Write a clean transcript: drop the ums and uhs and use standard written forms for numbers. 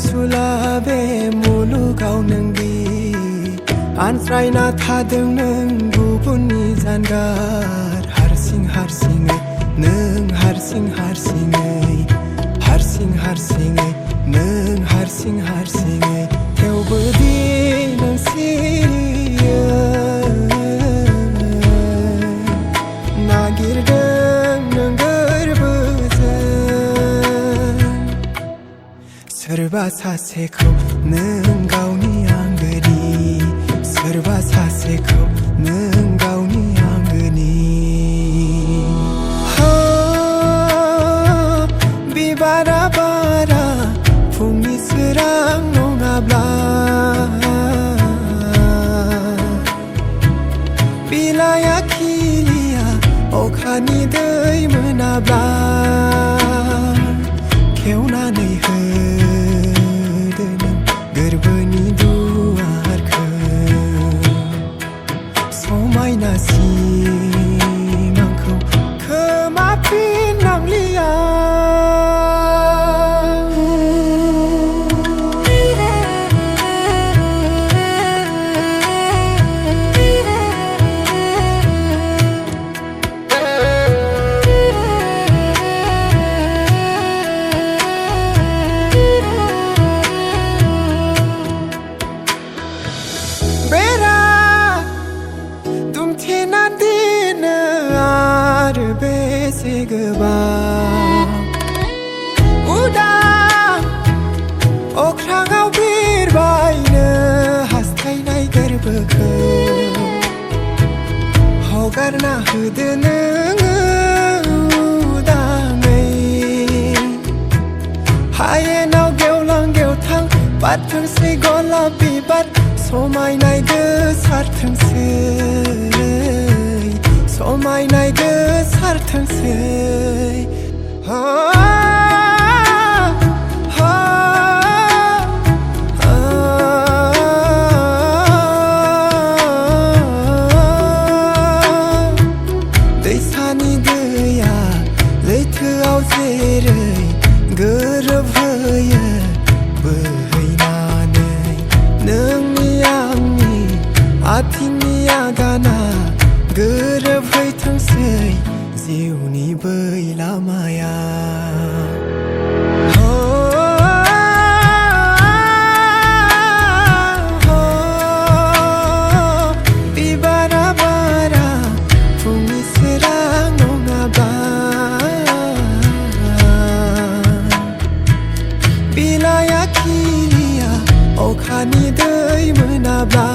सुला बे मुलुगाव नोंदि आनज्रायना थादों नों गुबुननि जानगार हारसिं हारसिङै नों हारसिं हारसिङै हारसिं हारसिङै नों हारसिं हारसिङै थेवबो दि नों सिरियो नागिरदों नों गोरबोजों सोरबा सासेखौ नों गावनि आंगोनि सोरबा सासेखौ नों गावनि आंगोनि बिबारा बारा फुंनि सोरां नङाब्ला बिलाइया खिलिया अखानि दै मोनाब्ला खेवनानै होदो नों गोरबोनि दुवारखौ समायना सिमांखौ खोमाफिननांलिया बेसे गोबां उदां अख्राङाव बिरबायनो हास्थायनाय गोरबोखौ हगारना होदो नोङो उदाङै हायेनाव गेवलां गेवथां बारथोंसै गलाब बिबार समायनाय गोसारथोंसै समायनाय गोसारथोंसै दैसानि दैया लैथोआव जेरै गोरोबहोयो बोहैनानै नोंनि आंनि आथिंनि आगाना गोरोबहैथोंसै जिउनि बै लामाया बिबारा बारा फुंनि सोरां नङाब्ला बिलाइया खिलिया अखानि दै मोनाब्ला